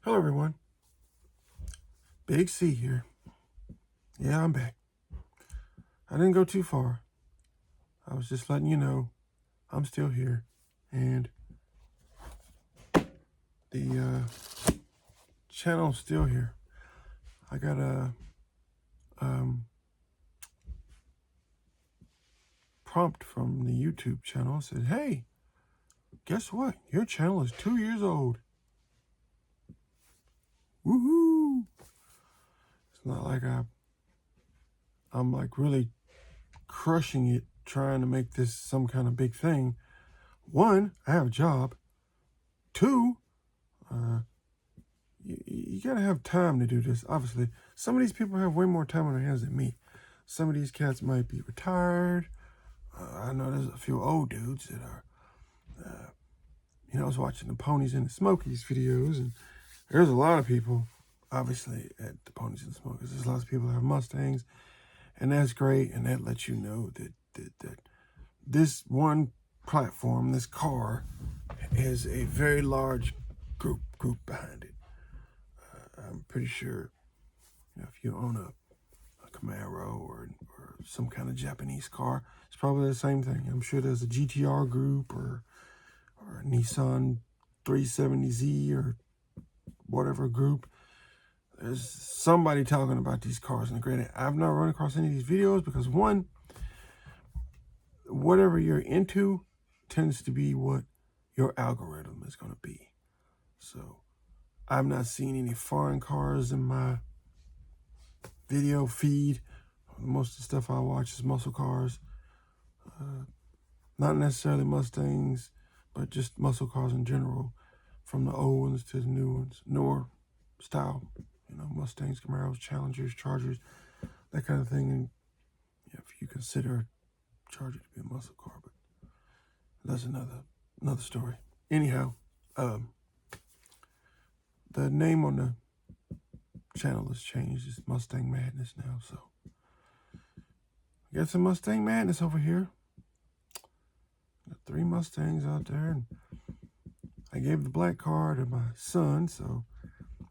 Hello, everyone. Big C here. Yeah, I'm back. I didn't go too far. I was just letting you know I'm still here. And the channel's still here. I got a prompt from the YouTube channel. It said, hey, guess what? Your channel is 2 years old. Woohoo! It's not like I'm like really crushing it, trying to make this some kind of big thing. One, I have a job. Two, you gotta have time to do this. Obviously, some of these people have way more time on their hands than me. Some of these cats might be retired. I know there's a few old dudes that are, I was watching the Ponies and the Smokies videos, and there's a lot of people, obviously, at the Ponies and the Smokies. There's lots of people that have Mustangs, and that's great, and that lets you know that this one platform, this car, has a very large group behind it. I'm pretty sure, if you own a Camaro or some kind of Japanese car, it's probably the same thing. I'm sure there's a GTR group or a Nissan 370Z or whatever group. There's somebody talking about these cars. And granted, I've not run across any of these videos because, one, whatever you're into tends to be what your algorithm is going to be. So I've not seen any foreign cars in my video feed. Most of the stuff I watch is muscle cars. Not necessarily Mustangs, but just muscle cars in general, from the old ones to the new ones, newer style, Mustangs, Camaros, Challengers, Chargers, that kind of thing. And if you consider a Charger to be a muscle car, but that's another story. Anyhow, the name on the channel has changed. It's Mustang Madness now, so I got some Mustang Madness over here. Got 3 Mustangs out there, and I gave the black car to my son, so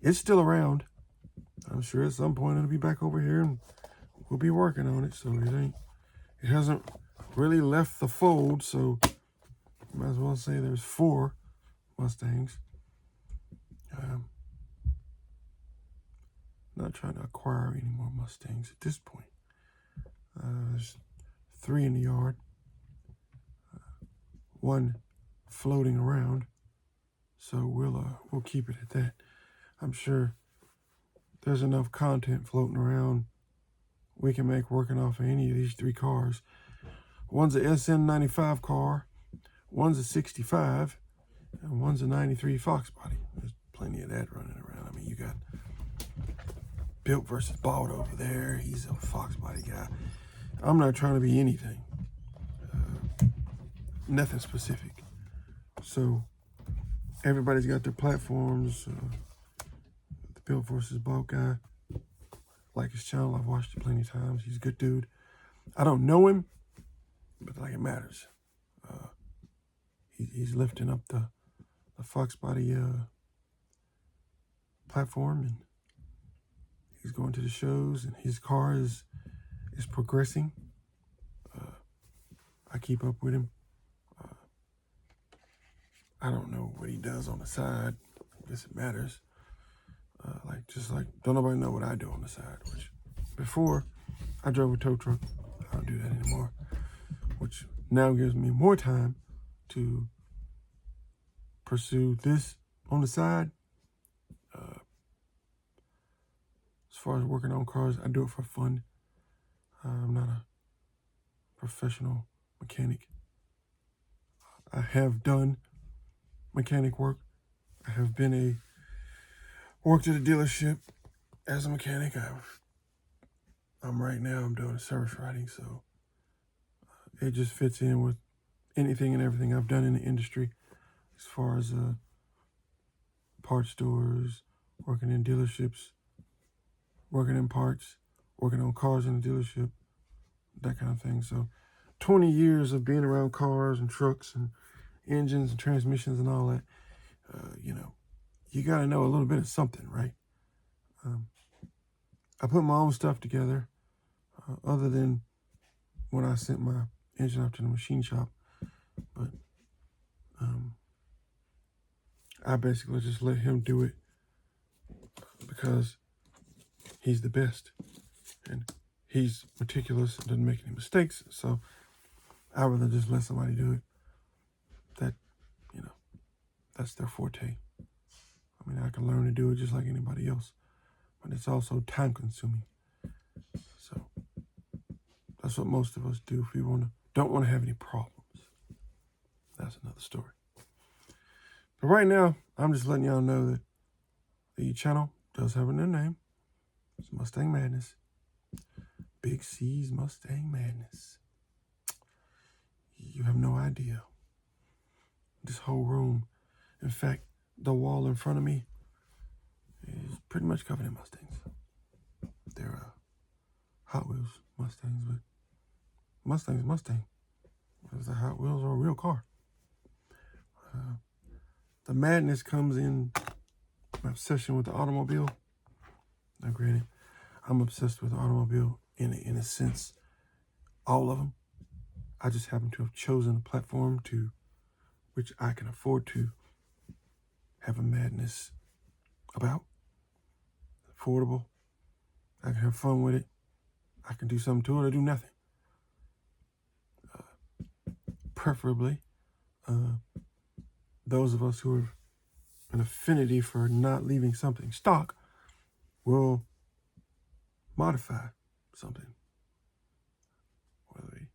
it's still around. I'm sure at some point it'll be back over here, and we'll be working on it. So it hasn't really left the fold. So might as well say there's 4 Mustangs. Not trying to acquire any more Mustangs at this point. There's 3 in the yard. 1 floating around. So we'll keep it at that. I'm sure there's enough content floating around we can make working off of any of these 3 cars. One's a SN95 car, one's a 65, and one's a 93 Fox body. There's plenty of that running around. I mean, you got Built versus Bald over there. He's a Fox body guy. I'm not trying to be anything. Nothing specific. So everybody's got their platforms. The Built versus Bald guy, like his channel. I've watched it plenty of times. He's a good dude. I don't know him, but like it matters. He's lifting up the Fox body platform, and he's going to the shows, and his car is progressing. I keep up with him. I don't know what he does on the side. I guess it matters. Don't nobody know what I do on the side, which before I drove a tow truck. I don't do that anymore, which now gives me more time to pursue this on the side. As far as working on cars, I do it for fun. I'm not a professional mechanic. I have done mechanic work. I have worked at a dealership as a mechanic. I'm doing a service writing, so it just fits in with anything and everything I've done in the industry, as far as parts stores, working in dealerships, working in parts, working on cars in the dealership, that kind of thing. So 20 years of being around cars and trucks and engines and transmissions and all that, you got to know a little bit of something, right? I put my own stuff together, other than when I sent my engine up to the machine shop. But I basically just let him do it because he's the best. And he's meticulous and doesn't make any mistakes. So I'd rather just let somebody do it. That, that's their forte. I mean, I can learn to do it just like anybody else. But it's also time consuming. So that's what most of us do if we don't want to have any problems. That's another story. But right now, I'm just letting y'all know that the channel does have a new name. It's Mustang Madness. Big C's Mustang Madness. You have no idea. This whole room, in fact, the wall in front of me is pretty much covered in Mustangs. They're Hot Wheels Mustangs, but Mustang's Mustang. If the Hot Wheels are a real car. The madness comes in my obsession with the automobile. Now, granted, I'm obsessed with the automobile in a sense, all of them. I just happen to have chosen a platform to which I can afford to have a madness about. Affordable. I can have fun with it. I can do something to it or do nothing. Preferably, those of us who have an affinity for not leaving something stock will modify something. Whether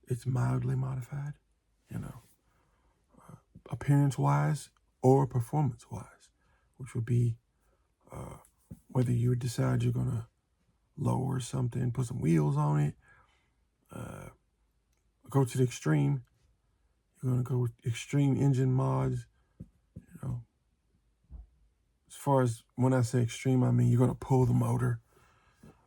it's mildly modified, appearance-wise or performance-wise, which would be whether you decide you're going to lower something, put some wheels on it, go to the extreme. You're going to go with extreme engine mods. As far as when I say extreme, I mean you're going to pull the motor,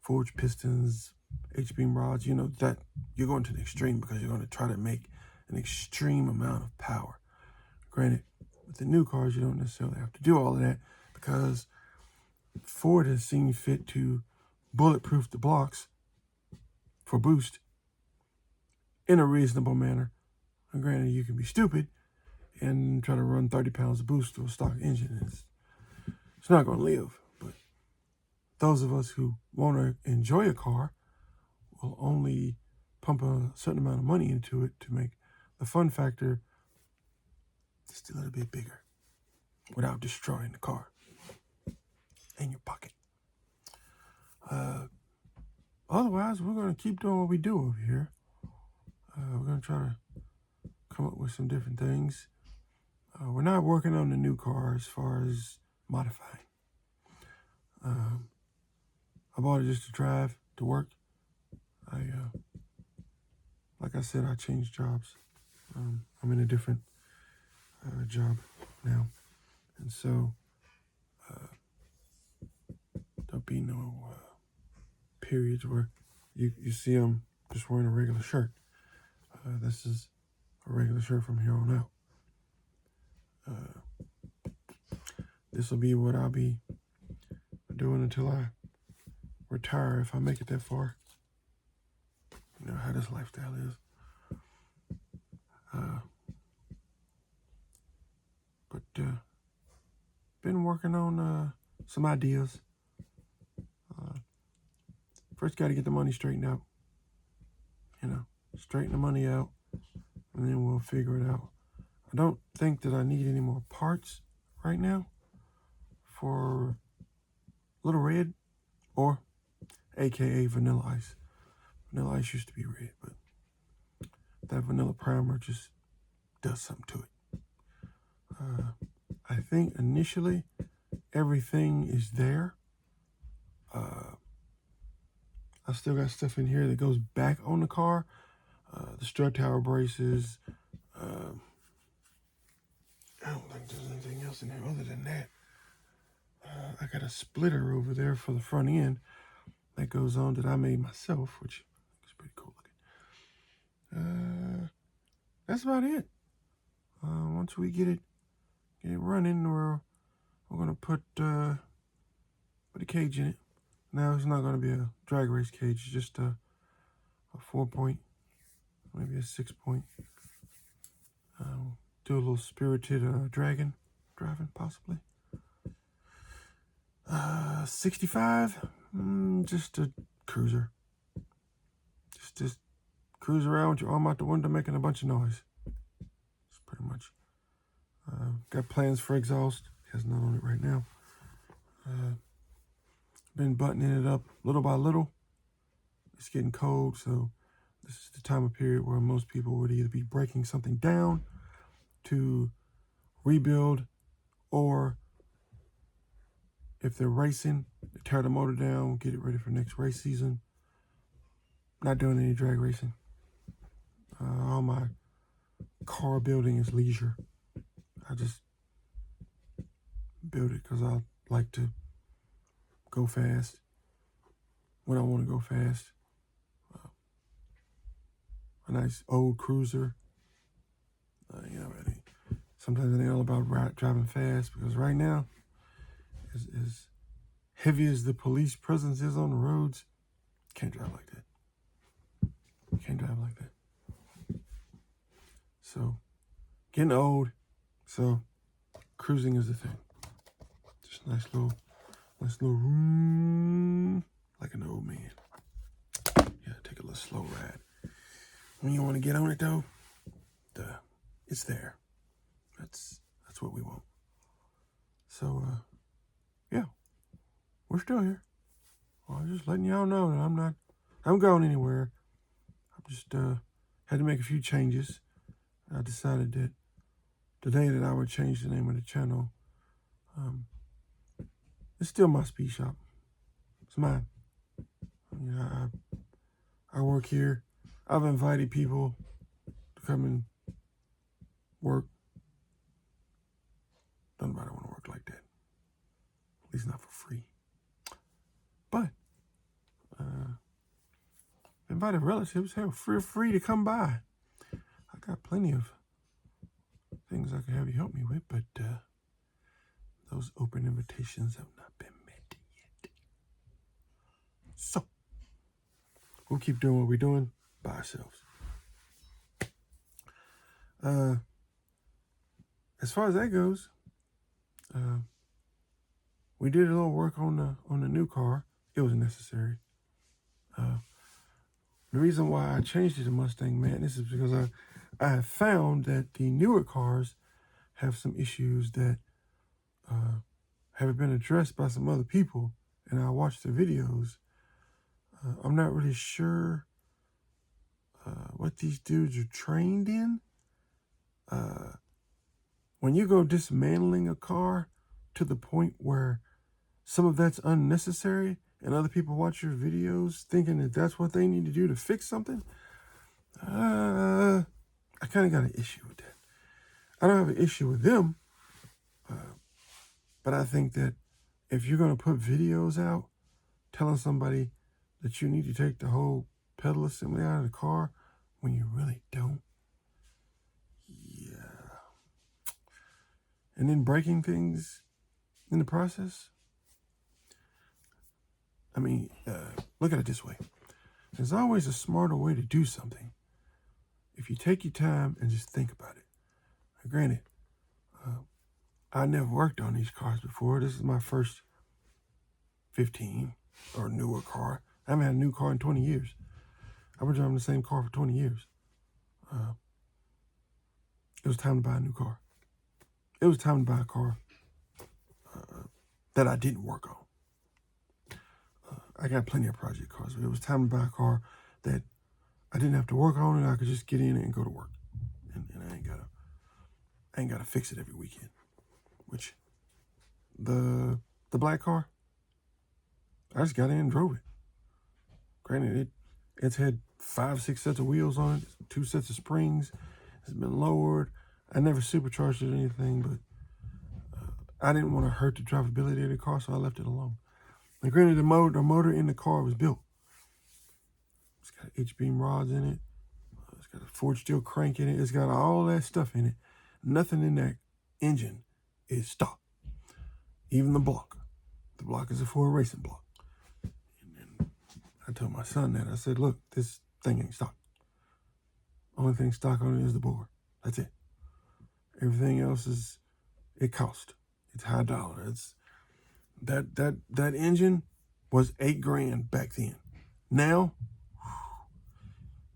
forged pistons, H-beam rods, that you're going to the extreme because you're going to try to make an extreme amount of power. Granted, with the new cars, you don't necessarily have to do all of that because Ford has seen fit to bulletproof the blocks for boost in a reasonable manner. And granted, you can be stupid and try to run 30 pounds of boost to a stock engine. It's not going to live. But those of us who want to enjoy a car will only pump a certain amount of money into it to make the fun factor just a little bit bigger without destroying the car and your pocket. Otherwise, we're going to keep doing what we do over here. We're going to try to come up with some different things. We're not working on the new car as far as modifying. I bought it just to drive to work. Like I said, I changed jobs. I'm in a different job now. And so there'll be no periods where you see I'm just wearing a regular shirt. This is a regular shirt from here on out. This will be what I'll be doing until I retire, if I make it that far. You know how this lifestyle is. But been working on some ideas. First got to get the money straightened out. Straighten the money out, and then we'll figure it out. I don't think that I need any more parts right now for Little Red, or AKA Vanilla Ice. Vanilla Ice used to be red, but that vanilla primer just does something to it. I think initially everything is there. I still got stuff in here that goes back on the car. The strut tower braces. I don't think there's anything else in here other than that. I got a splitter over there for the front end that goes on that I made myself, which is pretty cool looking. That's about it. Once we get it running, we're gonna put a cage in it. Now it's not gonna be a drag race cage, it's just a 4-point, maybe a 6-point. Do a little spirited dragon driving, possibly. 65, just a cruiser. Just cruise around with your arm out the window making a bunch of noise. That's pretty much. Got plans for exhaust. Has none on it right now. Been buttoning it up little by little. It's getting cold, so this is the time of period where most people would either be breaking something down to rebuild, or if they're racing, they tear the motor down, get it ready for next race season. Not doing any drag racing. All my car building is leisure. I just build it because I like to go fast when I want to go fast. A nice old cruiser. Sometimes it ain't all about driving fast, because right now, as heavy as the police presence is on the roads, can't drive like that. Can't drive like that. So, getting old, so cruising is the thing. Just nice little room, like an old man. Yeah, take a little slow ride. When you want to get on it though, it's there. That's what we want. So, yeah, we're still here. Well, I'm just letting y'all know that I'm not going anywhere. I just had to make a few changes. I decided that today that I would change the name of the channel. It's still my speed shop. It's mine. I work here. I've invited people to come and work. Don't nobody want to work like that. At least not for free. But invited relatives, hell, feel free to come by. I got plenty of things I can have you help me with, but those open invitations have not been met yet. So, we'll keep doing what we're doing by ourselves. As far as that goes, we did a little work on the new car. It was necessary. The reason why I changed it to Mustang, man, this is because I have found that the newer cars have some issues that haven't been addressed by some other people, and I watched the videos. I'm not really sure what these dudes are trained in. When you go dismantling a car to the point where some of that's unnecessary, and other people watch your videos thinking that that's what they need to do to fix something, I kind of got an issue with that. I don't have an issue with them, but I think that if you're going to put videos out telling somebody that you need to take the whole pedal assembly out of the car when you really don't, yeah. And then breaking things in the process. I mean, look at it this way. There's always a smarter way to do something if you take your time and just think about it. Now, granted, I never worked on these cars before. This is my first 15 or newer car. I haven't had a new car in 20 years. I've been driving the same car for 20 years. It was time to buy a new car. It was time to buy a car that I didn't work on. I got plenty of project cars, but it was time to buy a car that I didn't have to work on, and I could just get in it and go to work. And I ain't gotta fix it every weekend. Which the black car, I just got in and drove it. Granted, it's had 5-6 sets of wheels on it, 2 sets of springs. It's been lowered. I never supercharged it or anything, but I didn't want to hurt the drivability of the car, so I left it alone. Now, granted, the motor in the car was built. It's got H-beam rods in it. It's got a forged steel crank in it. It's got all that stuff in it. Nothing in that engine is stock. even the block. The block is a Ford racing block. And I told my son that. I said, look, this thing ain't stock. Only thing stock on it is the board. That's it. Everything else is, it cost. It's high dollar. It's that engine was $8,000 back then. Now,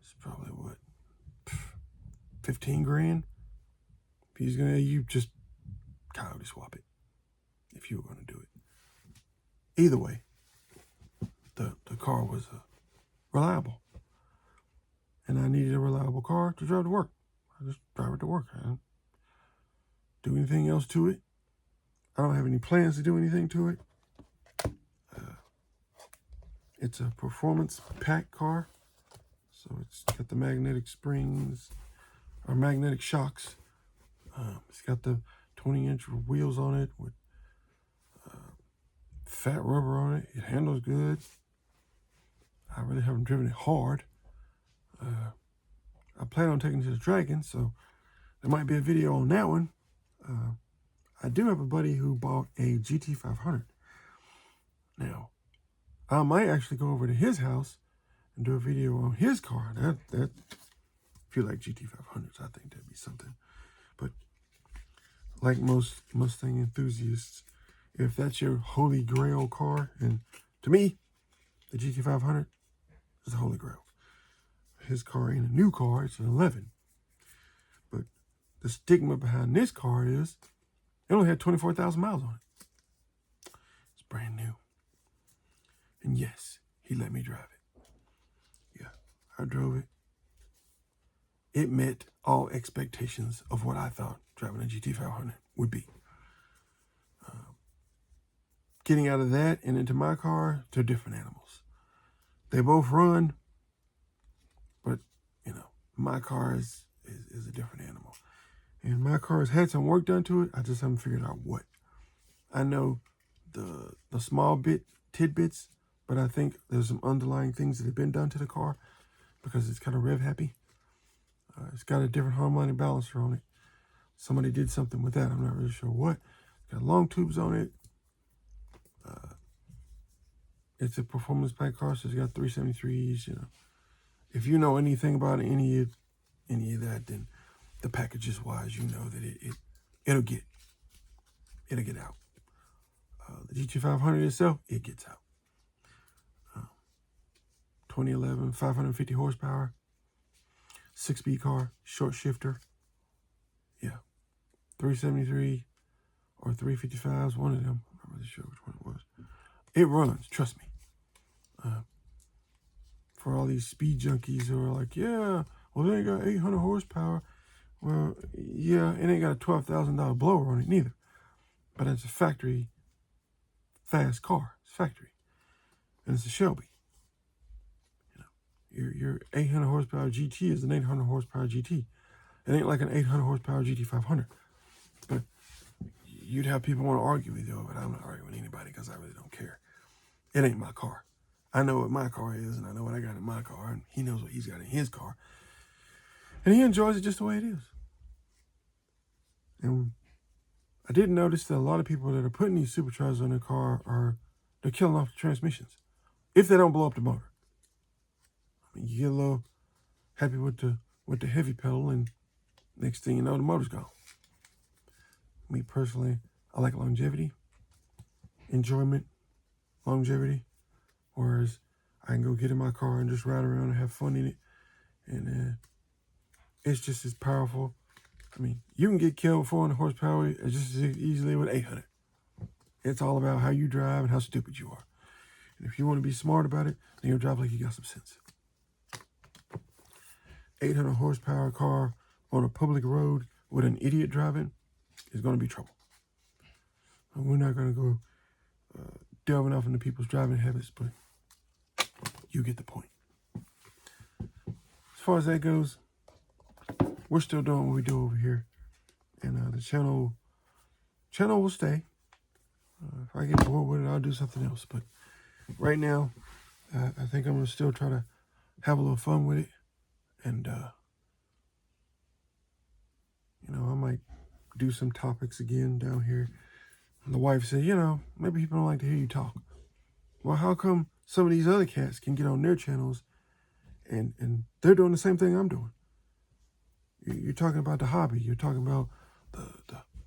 it's probably what, 15 grand? If he's gonna, you just coyote swap it. If you were gonna do it. Either way, the car was reliable. And I needed a reliable car to drive to work. I just drive it to work. I don't do anything else to it. I don't have any plans to do anything to it. It's a performance pack car. So it's got the magnetic springs, or magnetic shocks. It's got the 20-inch wheels on it with fat rubber on it. It handles good. I really haven't driven it hard. I plan on taking it to the Dragon, so there might be a video on that one. I do have a buddy who bought a GT500. Now, I might actually go over to his house and do a video on his car. That if you like GT500s, I think that'd be something. But like most Mustang enthusiasts, if that's your holy grail car, and to me, the GT500 is the holy grail. His car ain't a new car, it's an 11. But the stigma behind this car is it only had 24,000 miles on it. It's brand new. And yes, he let me drive it. Yeah, I drove it. It met all expectations of what I thought driving a GT500 would be. Getting out of that and into my car, they're different animals. They both run, but, you know, my car is a different animal. And my car has had some work done to it. I just haven't figured out what. I know the small tidbits, but I think there's some underlying things that have been done to the car because it's kind of rev happy. It's got a different harmonic balancer on it. Somebody did something with that. I'm not really sure what. It's got long tubes on it. It's a performance pack car, so it's got 373s. You know, if you know anything about any of that, then the packages wise, you know that it'll get out. The GT500 itself, it gets out. 2011, 550 horsepower, 6-speed car, short shifter. Yeah, 373 or 355s, one of them. I'm not really sure which one it was. It runs, trust me. For all these speed junkies who are like, yeah, well, they ain't got 800 horsepower. Well, yeah, it ain't got a $12,000 blower on it neither. But it's a factory fast car. It's factory. And it's a Shelby. You know, your 800 horsepower GT is an 800 horsepower GT. It ain't like an 800 horsepower GT500. But you'd have people want to argue with you, but I'm not arguing with anybody because I really don't care. It ain't my car. I know what my car is, and I know what I got in my car, and he knows what he's got in his car. And he enjoys it just the way it is. And I did notice that a lot of people that are putting these superchargers on their car they're killing off the transmissions. If they don't blow up the motor. I mean, you get a little happy with the heavy pedal, and next thing you know, the motor's gone. Me personally, I like longevity, enjoyment, longevity. Whereas I can go get in my car and just ride around and have fun in it. And it's just as powerful. I mean, you can get killed with 400 horsepower just as easily with 800. It's all about how you drive and how stupid you are. And if you want to be smart about it, then you'll drive like you got some sense. 800 horsepower car on a public road with an idiot driving is going to be trouble. And we're not going to go delving off into people's driving habits, but you get the point. As far as that goes, we're still doing what we do over here. And the channel will stay. If I get bored with it, I'll do something else. But right now, I think I'm going to still try to have a little fun with it. And, you know, I might do some topics again down here. the wife said, you know, maybe people don't like to hear you talk. Well, how come some of these other cats can get on their channels and they're doing the same thing I'm doing? You're talking about the hobby. You're talking about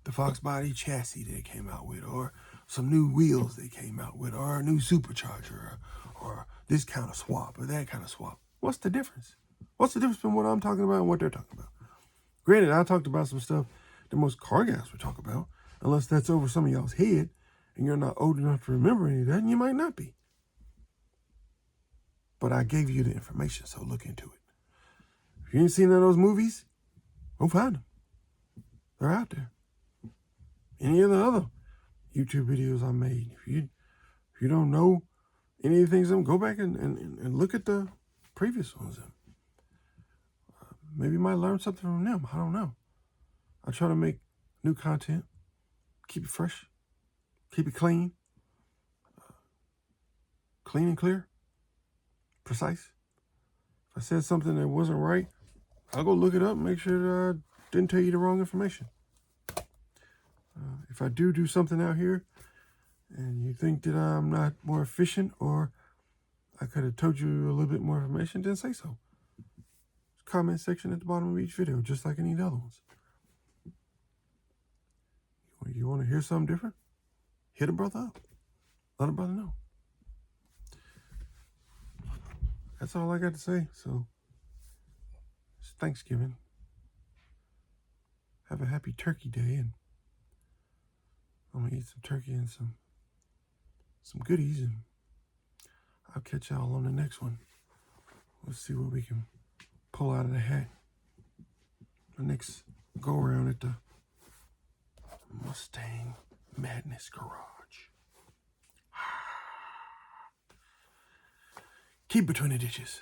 the Fox body chassis they came out with, or some new wheels they came out with, or a new supercharger, or this kind of swap, or that kind of swap. What's the difference? What's the difference between what I'm talking about and what they're talking about? Granted, I talked about some stuff that most car guys would talk about, unless that's over some of y'all's head, and you're not old enough to remember any of that, and you might not be. But I gave you the information, so look into it. If you ain't seen none of those movies, go find them. They're out there. Any of the other YouTube videos I made, if you don't know any of the things, go back and look at the previous ones. Maybe you might learn something from them. I don't know. I try to make new content, keep it fresh, keep it clean, clean and clear, precise. If I said something that wasn't right, I'll go look it up and make sure that I didn't tell you the wrong information. If I do something out here and you think that I'm not more efficient or I could have told you a little bit more information, then say so. Comment section at the bottom of each video, just like any of the other ones. You want to hear something different? Hit a brother up. Let a brother know. That's all I got to say. So, it's Thanksgiving. Have a happy turkey day, and I'm going to eat some turkey and some goodies, and I'll catch y'all on the next one. Let's see what we can pull out of the hat. The next go around at the Mustang Madness Garage. Keep between the ditches.